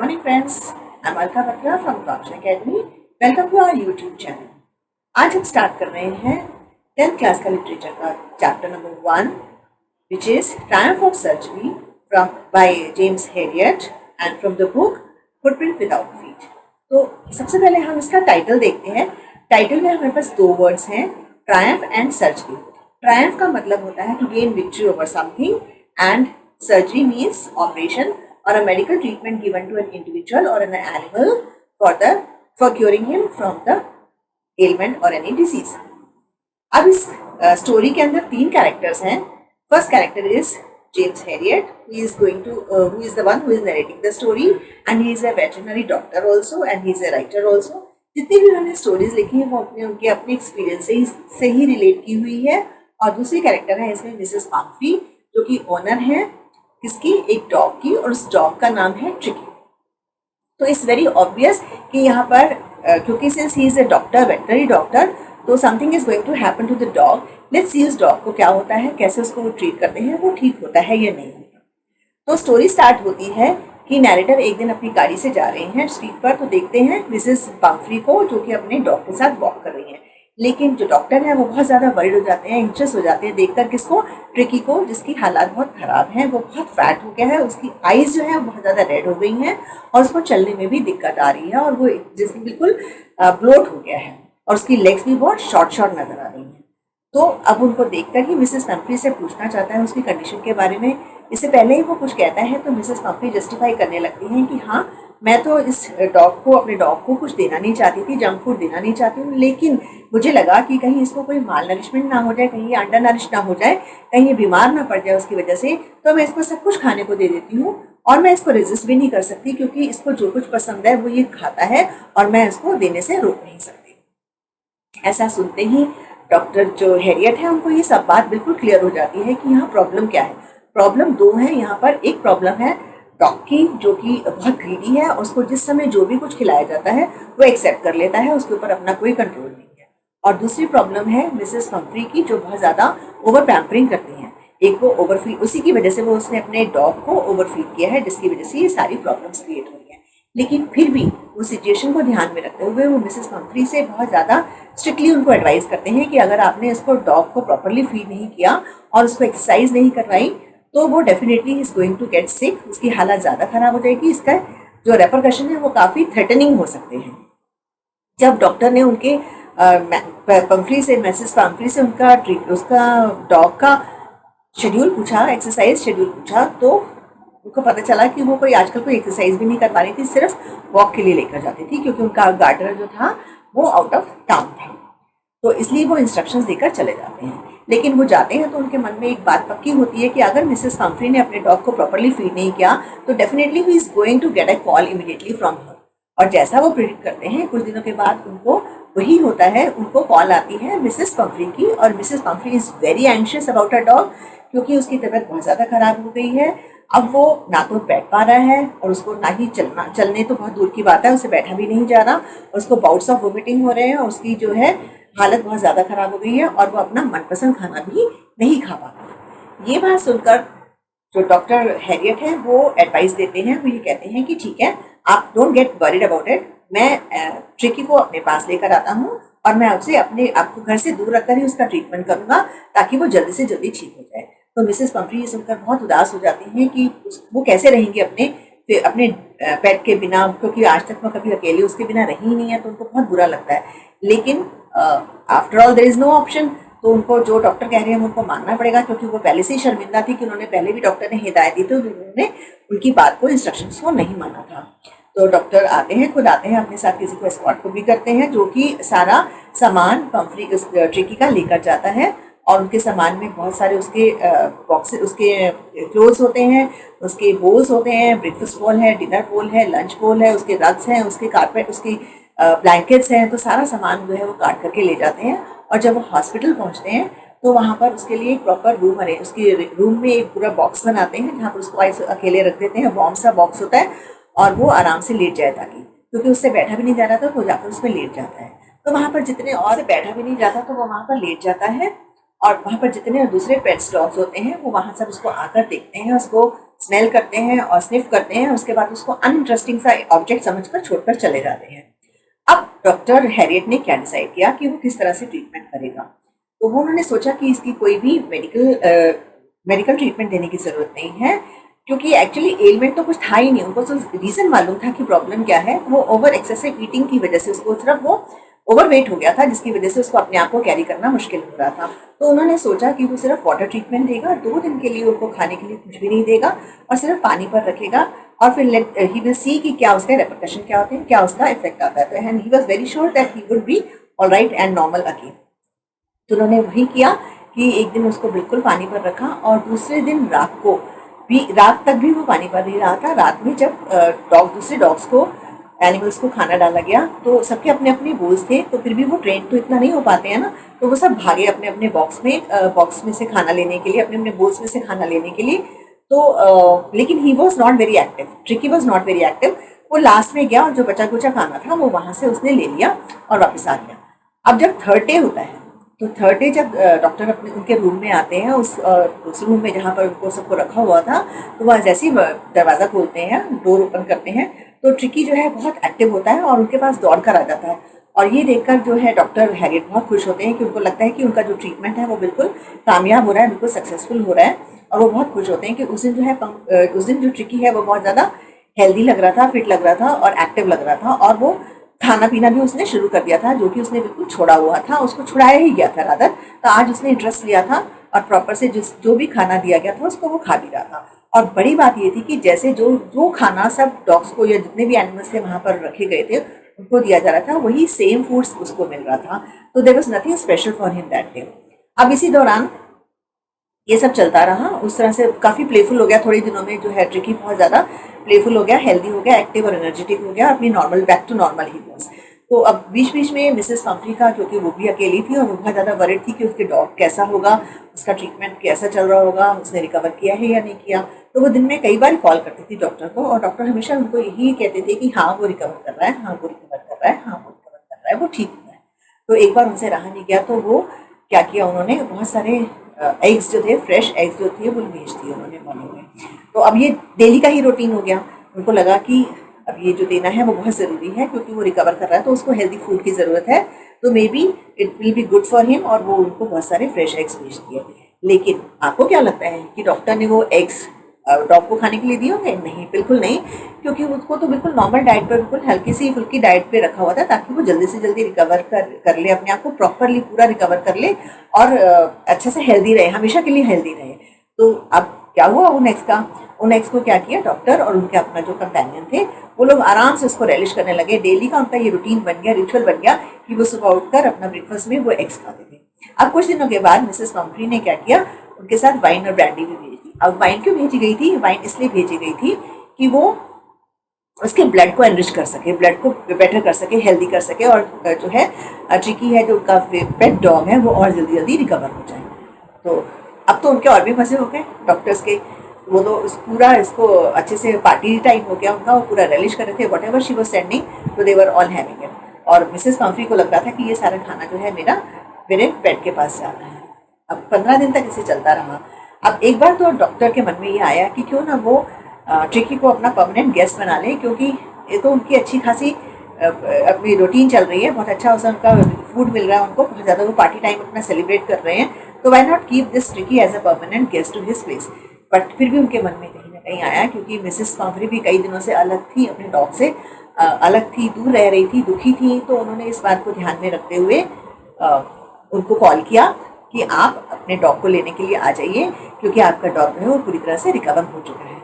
morning friends, I'm Alka Batra from Kaksha Academy. Welcome to our YouTube channel. आज हम start कर रहे हैं 10th क्लास का लिटरेचर का chapter number 1 which is Triumph of Surgery from by James Herriot and from the book Footprint Without Feet. तो सबसे पहले हम इसका टाइटल देखते हैं. टाइटल में हमारे पास दो वर्ड्स हैं, ट्रायम्फ एंड सर्जरी. ट्रायम्फ का मतलब होता है to gain victory over something and surgery means operation or a medical treatment given to an individual or an animal for curing him from the ailment or any disease. अब इस story के अंदर तीन characters हैं. First character is James Harriet. he is the one who is narrating the story and he is a veterinary doctor also and he is a writer also. जितनी भी उन्होंने stories लिखी हैं वो अपने एक्सपीरियंस से ही रिलेट की हुई है. और दूसरी कैरेक्टर है इसमें मिसेस पम्फ्री, जो कि ओनर है किसकी, एक डॉग की, और उस डॉग का नाम है ट्रिकी. तो इट्स वेरी ऑब्वियस कि यहाँ पर क्योंकि since he is a doctor, veterinary doctor, तो something is going to happen to the dog. Let's see उस डॉग को क्या होता है, कैसे उसको वो ट्रीट करते हैं, वो ठीक होता है या नहीं होता. तो स्टोरी स्टार्ट होती है कि नैरेटर एक दिन अपनी गाड़ी से जा रहे हैं स्ट्रीट पर, तो देखते हैं मिसेस पम्फ्री को जो कि अपने डॉग के साथ वॉक कर रही हैं. लेकिन जो डॉक्टर है वो बहुत ज़्यादा वरीड हो जाते हैं, इंटरेस्ट हो जाते हैं देखकर किसको, ट्रिकी को, जिसकी हालात बहुत ख़राब हैं. वो बहुत फैट हो गया है, उसकी आईज़ जो है वो बहुत ज़्यादा रेड हो गई हैं और उसको चलने में भी दिक्कत आ रही है और वो जिसमें बिल्कुल ब्लोट हो गया है और उसकी लेग्स भी बहुत शॉर्ट नज़र आ रही हैं. तो अब उनको देखकर ही मिसेस पम्फ्री से पूछना चाहता है उसकी कंडीशन के बारे में. इससे पहले ही वो कुछ कहता है तो मिसेस पम्फ्री जस्टिफाई करने लगती हैं कि हाँ, मैं तो इस अपने डॉग को कुछ देना नहीं चाहती थी, जंक फूड देना नहीं चाहती हूँ, लेकिन मुझे लगा कि कहीं इसको कोई माल नरिशमेंट ना हो जाए, कहीं ये अंडर नरिश ना हो जाए, कहीं ये बीमार ना पड़ जाए उसकी वजह से, तो मैं इसको सब कुछ खाने को दे देती हूँ और मैं इसको रेजिस्ट भी नहीं कर सकती क्योंकि इसको जो कुछ पसंद है वो ये खाता है और मैं इसको देने से रोक नहीं सकती. ऐसा सुनते ही डॉक्टर जो हेरियट है उनको ये सब बात बिल्कुल क्लियर हो जाती है कि यहाँ प्रॉब्लम क्या है. प्रॉब्लम दो है यहाँ पर. एक प्रॉब्लम है डॉग की जो कि बहुत ग्रीडी है, उसको जिस समय जो भी कुछ खिलाया जाता है वो एक्सेप्ट कर लेता है, उसके ऊपर अपना कोई कंट्रोल नहीं है. और दूसरी प्रॉब्लम है मिसेस पम्फ्री की, जो बहुत ज़्यादा ओवर पैम्परिंग करती हैं. एक वो ओवरफीड, उसी की वजह से वो उसने अपने डॉग को ओवरफीड किया है, जिसकी वजह से ये सारी प्रॉब्लम्स क्रिएट हो रही हैं. लेकिन फिर भी वो सिचुएशन को ध्यान में रखते हुए वो मिसेस पम्फ्री से बहुत ज़्यादा स्ट्रिक्टली उनको एडवाइस करते हैं कि अगर आपने इसको डॉग को प्रॉपरली फीड नहीं किया और उसको एक्सरसाइज नहीं करवाई तो वो definitely is going to get sick, उसकी हालत ज़्यादा ख़राब हो जाएगी. इसका जो रेपरकशन है वो काफ़ी थ्रेटनिंग हो सकते हैं. जब डॉक्टर ने उनके मिसेस पम्फ्री से उसका डॉग का शेड्यूल पूछा, एक्सरसाइज शेड्यूल पूछा, तो उनको पता चला कि वो आजकल कोई एक्सरसाइज भी नहीं कर पा रही थी, सिर्फ वॉक के लिए लेकर जाती थी क्योंकि उनका गार्डनर जो था वो आउट ऑफ टाउन था. तो इसलिए वो इंस्ट्रक्शंस देकर चले जाते हैं. लेकिन वो जाते हैं तो उनके मन में एक बात पक्की होती है कि अगर मिसेस पम्फ्री ने अपने डॉग को प्रॉपरली फीड नहीं किया तो definitely he is going to get a call immediately from her. और जैसा वो प्रिडिक्ट करते हैं, कुछ दिनों के बाद उनको वही होता है, उनको कॉल आती है मिसेस पम्फ्री की. और Mrs Pomfrey is very anxious about a dog क्योंकि उसकी तबीयत बहुत ज़्यादा ख़राब हो गई है. अब वो ना तो बैठ पा रहा है और उसको ना ही चलने तो बहुत दूर की बात है, उसे बैठा भी नहीं जा रहा, और उसको बाउट्स ऑफ वोमिटिंग हो रहे हैं और उसकी जो है हालत बहुत ज़्यादा ख़राब हो गई है और वो अपना मनपसंद खाना भी नहीं खा पा रहा. ये बात सुनकर जो डॉक्टर हेरियट है वो एडवाइस देते हैं. वो ये कहते हैं कि ठीक है, आप don't get worried about it, मैं ट्रिकी को अपने पास लेकर आता हूँ और मैं उससे आपको घर से दूर रखकर ही उसका ट्रीटमेंट करूँगा ताकि वो जल्दी से जल्दी ठीक हो जाए. तो मिसेस पम्फ्री ये सुनकर बहुत उदास हो जाती हैं कि वो कैसे रहेंगे अपने पेट के बिना, क्योंकि आज तक वो कभी अकेले उसके बिना रही ही नहीं है, तो उनको बहुत बुरा लगता है. लेकिन after all there is no option. तो उनको जो डॉक्टर कह रहे हैं उनको मानना पड़ेगा क्योंकि वो पहले से ही शर्मिंदा थी कि उन्होंने पहले भी डॉक्टर ने हिदायत दी थी, उन्होंने उनकी बात को, इंस्ट्रक्शंस को नहीं माना था. तो डॉक्टर खुद आते हैं, अपने साथ किसी को एस्कॉर्ट को भी करते हैं जो कि सारा सामान पम्फ्री ट्रिकी का लेकर जाता है. और उनके सामान में बहुत सारे उसके बॉक्सेस, उसके क्लोथ्स होते हैं, उसके बोल्स होते हैं, ब्रेकफास्ट बोल है, डिनर बोल है, लंच बोल है, उसके रग्स हैं, उसके कारपेट, उसकी ब्लैंकेट्स हैं. तो सारा सामान जो है वो काट करके ले जाते हैं. और जब वो हॉस्पिटल पहुंचते हैं तो वहाँ पर उसके लिए एक प्रॉपर रूम बने, उसके रूम में एक पूरा बॉक्स बनाते हैं जहाँ पर उसको अकेले रख देते हैं. वार्म सा बॉक्स होता है और वो आराम से लेट जाए, ताकि क्योंकि उससे बैठा भी नहीं जा रहा था, वो जाकर उसमें लेट जाता है. तो वहाँ पर जितने और से बैठा भी नहीं जाता तो वो वहाँ पर लेट जाता है और वहाँ पर जितने दूसरे पेट्स डॉग्स होते हैं वो वहाँ सब उसको आकर देखते हैं, उसको स्मेल करते हैं और स्निफ करते हैं, उसके बाद उसको अनइंटरेस्टिंग सा ऑब्जेक्ट समझकर छोड़कर चले जाते हैं। अब डॉक्टर हैरियट ने क्या डिसाइड किया कि वो किस तरह से ट्रीटमेंट करेगा। तो वो उन्होंने सोचा कि इसकी कोई भी मेडिकल ट्रीटमेंट देने की ज़रूरत नहीं है, क्योंकि एक्चुअली एलिमेंट तो कुछ था ही नहीं। उनको तो रीज़न मालूम था कि प्रॉब्लम क्या है। वो ओवर एक्सेसिव ईटिंग की वजह से उसको सिर्फ वो ओवरवेट हो गया था, जिसकी वजह से उसको अपने आप को कैरी करना मुश्किल हो रहा था। तो उन्होंने सोचा कि वो सिर्फ वाटर ट्रीटमेंट देगा, 2 दिन के लिए उनको खाने के लिए कुछ भी नहीं देगा और सिर्फ पानी पर रखेगा, और फिर ही विल सी कि क्या उसका रेपरकशन क्या होते हैं, क्या उसका इफेक्ट आता है। तो and he was very sure that he would be alright and normal again. तो उन्होंने वही किया कि एक दिन उसको बिल्कुल पानी पर रखा और दूसरे दिन रात तक भी वो पानी पर नहीं रहा था। रात में जब दूसरे डॉग्स को, एनिमल्स को खाना डाला गया, तो सबके अपने अपने बोल्स थे, तो फिर भी वो ट्रेन तो इतना नहीं हो पाते हैं ना, तो वो सब भागे अपने अपने बॉक्स में से खाना लेने के लिए, अपने अपने बोल्स में से खाना लेने के लिए। तो लेकिन he was not very active, tricky was not very active. वो लास्ट में गया और जो बचा कुचा खाना था वो वहां से उसने ले लिया और वापस आ गया। अब जब थर्ड डे होता है, तो थर्ड डे जब डॉक्टर अपने उनके रूम में आते हैं, उस रूम में जहाँ पर उनको सबको रखा हुआ था, तो वह जैसे ही दरवाज़ा खोलते हैं, डोर ओपन करते हैं, तो ट्रिकी जो है बहुत एक्टिव होता है और उनके पास दौड़ कर आ जाता है। और ये देखकर जो है डॉक्टर हैरियट बहुत खुश होते हैं कि उनको लगता है कि उनका जो ट्रीटमेंट है वो बिल्कुल कामयाब हो रहा है, बिल्कुल सक्सेसफुल हो रहा है। और वो बहुत खुश होते हैं कि उस दिन जो है उस दिन जो ट्रिकी है वो बहुत ज़्यादा हेल्दी लग रहा था, फिट लग रहा था और एक्टिव लग रहा था, और वो खाना पीना भी उसने शुरू कर दिया था, जो कि उसने बिल्कुल छोड़ा हुआ था, उसको छुड़ाया ही गया था रादर। तो आज उसने इंटरेस्ट लिया था और प्रॉपर से जो भी खाना दिया गया था उसको वो खा भी रहा था। और बड़ी बात ये थी कि जैसे जो जो खाना सब डॉग्स को या जितने भी एनिमल्स थे वहां पर रखे गए थे उनको दिया जा रहा था, वही सेम फूड्स उसको मिल रहा था। तो there was nothing special for him that day. अब इसी दौरान ये सब चलता रहा, उस तरह से काफ़ी प्लेफुल हो गया। थोड़े दिनों में जो है ट्रिकी बहुत ज़्यादा प्लेफुल हो गया, हेल्दी हो गया, एक्टिव और एनर्जेटिक हो गया, अपनी नॉर्मल बैक टू नॉर्मल ही वॉज। तो अब बीच बीच में मिसेस पंफ्री का, क्योंकि वो भी अकेली थी और वो बहुत ज़्यादा वरिड थी कि उसके डॉग कैसा होगा, उसका ट्रीटमेंट कैसा चल रहा होगा, उसने रिकवर किया है या नहीं किया। तो वो दिन में कई बार कॉल करती थी डॉक्टर को, और डॉक्टर हमेशा उनको यही कहते थे कि हाँ वो रिकवर कर रहा है, हाँ वो रिकवर कर रहा है, हाँ वो रिकवर कर रहा है, वो ठीक हुआ है। तो एक बार उनसे रहा नहीं गया, तो वो क्या किया, उन्होंने बहुत सारे एग्स जो थे, फ्रेश एग्स जो थे वो भेज दिए उन्होंने मॉर्निंग में। तो अब ये डेली का ही रूटीन हो गया। उनको लगा कि अब ये जो देना है वो बहुत ज़रूरी है, क्योंकि वो रिकवर कर रहा है तो उसको हेल्दी फूड की ज़रूरत है, तो may be it will be good for him. और वो उनको बहुत सारे फ्रेश एग्स भेज दिए। लेकिन आपको क्या लगता है कि डॉक्टर ने वो एग्स डॉग को खाने के लिए दिए होंगे? नहीं, बिल्कुल नहीं, क्योंकि उसको तो बिल्कुल नॉर्मल डाइट पर, बिल्कुल हल्की सी फुल्की डाइट पे रखा हुआ था, ताकि वो जल्दी से जल्दी रिकवर कर ले, अपने आप को प्रॉपरली पूरा रिकवर कर ले और अच्छे से हेल्दी रहे, हमेशा के लिए हेल्दी रहे। तो अब क्या हुआ, उन एग्स को क्या किया डॉक्टर और उनके अपना जो कंपेनियन थे, वो लोग आराम से उसको रेलिश करने लगे। डेली का उनका ये रूटीन बन गया, रिचुअल बन गया कि वो सुबह उठकर अपना ब्रेकफास्ट में वो एग्स खाते थे। अब कुछ दिनों के बाद मिसेस पंफ्री ने क्या किया, उनके साथ वाइन और ब्रांडी भी भेज दी। अब वाइन क्यों भेजी गई थी? वाइन इसलिए भेजी गई थी कि वो उसके ब्लड को एनरिच कर सके, ब्लड को बेटर कर सके, हेल्दी कर सके, और जो है ट्रिकी है, जो उनका पेट डॉग है, वो और जल्दी जल्दी रिकवर हो जाए। तो अब तो उनके और भी मज़े हो गए डॉक्टर्स के। वो तो पूरा इसको अच्छे से पार्टी टाइम हो गया उनका, वो पूरा रेलिश कर रहे थे what ever she was sending, तो दे वर ऑल हैविंग इट। और मिसेस पंफ्री को लग रहा था कि ये सारा खाना जो है मेरे पेट के पास जाना है। अब 15 दिन तक इसे चलता रहा। अब एक बार तो डॉक्टर के मन में ये आया कि क्यों ना वो ट्रिकी को अपना परमानेंट गेस्ट बना ले, क्योंकि ये तो उनकी अच्छी खासी अपनी रूटीन चल रही है, बहुत अच्छा उनका फूड मिल रहा है उनको, बहुत ज़्यादा वो पार्टी टाइम अपना सेलिब्रेट कर रहे हैं, तो why not keep this tricky as a permanent guest to his place. But फिर भी उनके मन में कहीं ना कहीं आया, क्योंकि मिसेस पंफ्री भी कई दिनों से अलग थी अपने डॉग से, अलग थी, दूर रह रही थी, दुखी थी। तो उन्होंने इस बात को ध्यान में रखते हुए उनको कॉल किया कि आप अपने डॉग को लेने के लिए आ जाइए, क्योंकि आपका डॉग जो है वो पूरी तरह से रिकवर हो चुका है।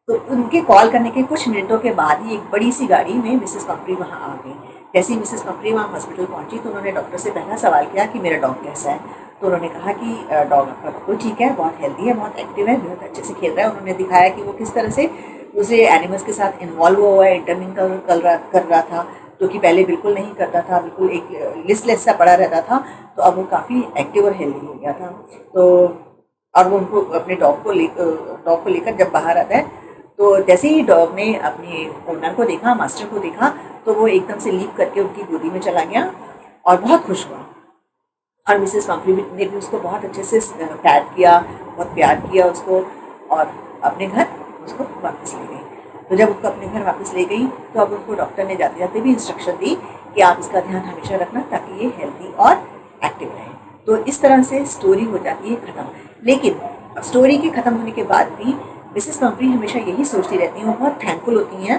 तो उनके कॉल करने के कुछ मिनटों के बाद ही एक बड़ी सी गाड़ी में मिसेस पंफ्री वहाँ आ गई। जैसे ही मिसेस पंफ्री वहाँ हॉस्पिटल पहुँची, तो उन्होंने डॉक्टर से पहला सवाल किया कि मेरा डॉग कैसा है। तो उन्होंने कहा कि डॉग आपका बिल्कुल ठीक है, बहुत हेल्दी है, बहुत एक्टिव है, बहुत अच्छे से खेल रहा है। उन्होंने दिखाया कि वो किस तरह से दूसरे एनिमल्स के साथ इन्वॉल्व हुआ है, इंटरमिंगल कर रहा था, जो कि पहले बिल्कुल नहीं करता था, बिल्कुल एक लिस्टलेस सा पड़ा रहता था। तो अब वो काफ़ी एक्टिव और हेल्दी हो गया था। तो और वो उनको अपने डॉग को लेकर जब बाहर आता है, तो जैसे ही डॉग ने अपने ओनर को देखा, मास्टर को देखा, तो वो एकदम से लीप करके उनकी गोदी में चला गया और बहुत खुश हुआ। और मिसेस पंफ्री ने भी उसको बहुत अच्छे से पैट किया, बहुत प्यार किया उसको, और अपने घर उसको वापस ले गई। तो जब उसको अपने घर वापस ले गई तो अब उनको डॉक्टर ने जाते जाते भी इंस्ट्रक्शन दी कि आप इसका ध्यान हमेशा रखना ताकि ये हेल्दी और एक्टिव रहे। तो इस तरह से स्टोरी हो जाती है ख़त्म। लेकिन अब स्टोरी के ख़त्म होने के बाद भी मिसेस पंफ्री हमेशा यही सोचती रहती हैं, वो बहुत थैंकफुल होती हैं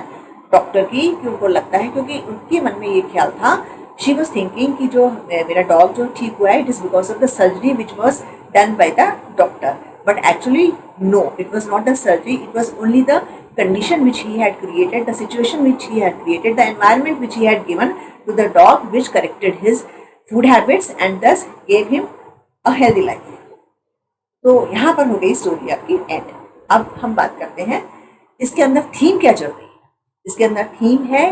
डॉक्टर की, कि उनको लगता है, क्योंकि उनके मन में ये ख्याल था, शी वॉज थिंकिंग कि जो मेरा डॉग जो ठीक हुआ है it is because of the surgery which was done by the doctor. But actually, no, it was not the surgery, it was only the condition which he had created, the situation which he had created, the environment which he had given to the dog, which corrected his food habits and thus gave him a healthy life. तो यहाँ पर हो गई story आपकी and. अब हम बात करते हैं इसके अंदर थीम क्या चल रही है। इसके अंदर थीम है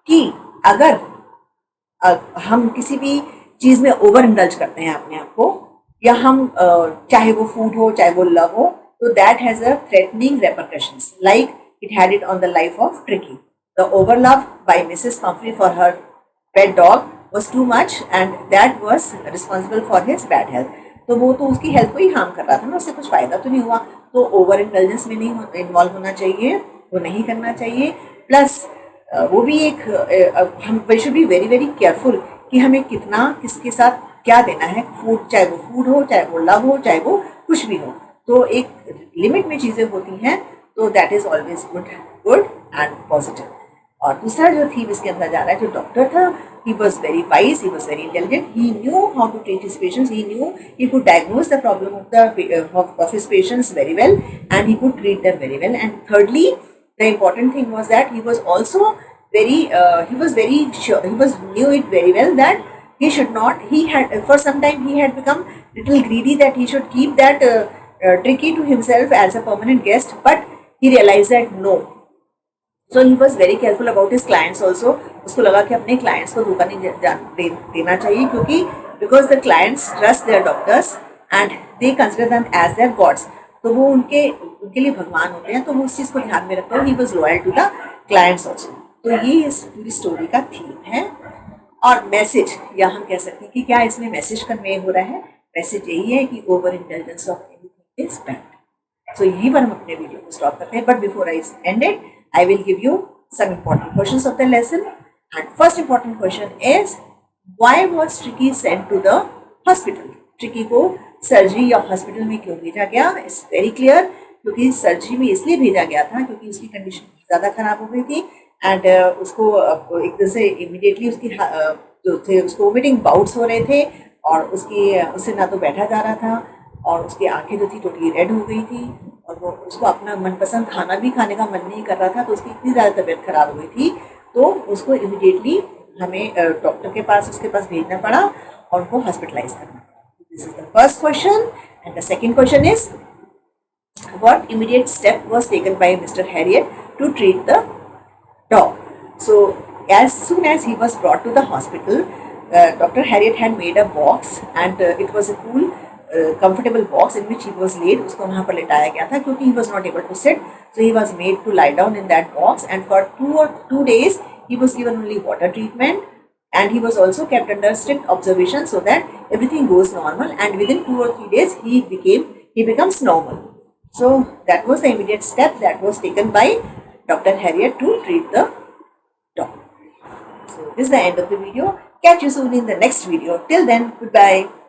कि अगर हम किसी भी चीज़ में ओवर इंडल्ज करते हैं अपने आप को, या हम चाहे वो फूड हो चाहे वो लव हो, तो that has a threatening repercussions like it had it on the life of tricky. The over love by Mrs Pomfrey for her pet dog was too much and that was responsible for his bad health. तो वो तो उसकी health को ही harm कर रहा था ना, उससे कुछ फ़ायदा तो नहीं हुआ। तो ओवर इंटेलिजेंस में नहीं इन्वॉल्व होना चाहिए, वो नहीं करना चाहिए। प्लस वो भी एक हम we should be very very careful कि हमें कितना किसके साथ क्या देना है। फूड, चाहे वो फूड हो चाहे वो लव हो चाहे वो कुछ भी हो, तो एक लिमिट में चीज़ें होती हैं, तो that is always good and positive. और दूसरा जो थीम इसके अंदर जा रहा है, जो डॉक्टर था, he was very wise, he was very intelligent, he knew how to treat his patients, he knew he could diagnose the problem of his patients very well, and he could treat them very well. And thirdly, the important thing was that he was also he was very sure, knew it very well that he should not, he had for some time he had become little greedy that he should keep that Tricky to himself as a permanent guest, but he realized that no. So he was very careful about his clients also. उसको लगा कि अपने clients को धोखा नहीं देना चाहिए, क्योंकि because the clients trust their doctors and they consider them as their gods. तो वो उनके लिए भगवान होते हैं, तो वो उस चीज़ को ध्यान में रखते हैं। He was loyal to the clients also. तो ये इस पूरी स्टोरी का थीम है। और मैसेज, या हम कह सकते हैं कि क्या इसमें मैसेज कन्वे हो रहा है। मैसेज यही है कि over intelligence of anything is bad. So यहीं पर हम अपने वीडियो को स्टॉप करते हैं। But before I end it, I will give you some important questions of the lesson. And first important question is, why was Tricky sent to the hospital? Tricky को surgery या hospital में क्यों भेजा गया? It's very clear, क्योंकि surgery में इसलिए भेजा गया था क्योंकि उसकी कंडीशन ज़्यादा खराब हो गई थी एंड उसको एकदम से इमीडिएटली उसकी जो थे उसको वोमिटिंग बाउट्स हो रहे थे, और उससे ना तो बैठा जा रहा था, और उसकी आंखें जो थी टोटली रेड हो गई थी, और वो उसको अपना मनपसंद खाना भी खाने का मन नहीं कर रहा था। तो उसकी इतनी ज़्यादा तबीयत खराब हो गई थी, तो उसको इमीडिएटली हमें डॉक्टर के पास उसके पास भेजना पड़ा और उनको हॉस्पिटलाइज करना पड़ा। This is the first question. And the second question is, what immediate step was taken by Mr. Harriet to treat the dog? So as soon as he was brought to the hospital, Dr. Harriet had made a box and it was a cool comfortable box in which he was laid. उसको वहाँ पर लेटाया गया था क्योंकि he was not able to sit, so he was made to lie down in that box, and for 2 days he was given only water treatment, and he was also kept under strict observation so that everything goes normal, and within 2 or 3 days he becomes normal. So that was the immediate step that was taken by Dr. Harriet to treat the dog. So this is the end of the video. Catch you soon in the next video. Till then, goodbye.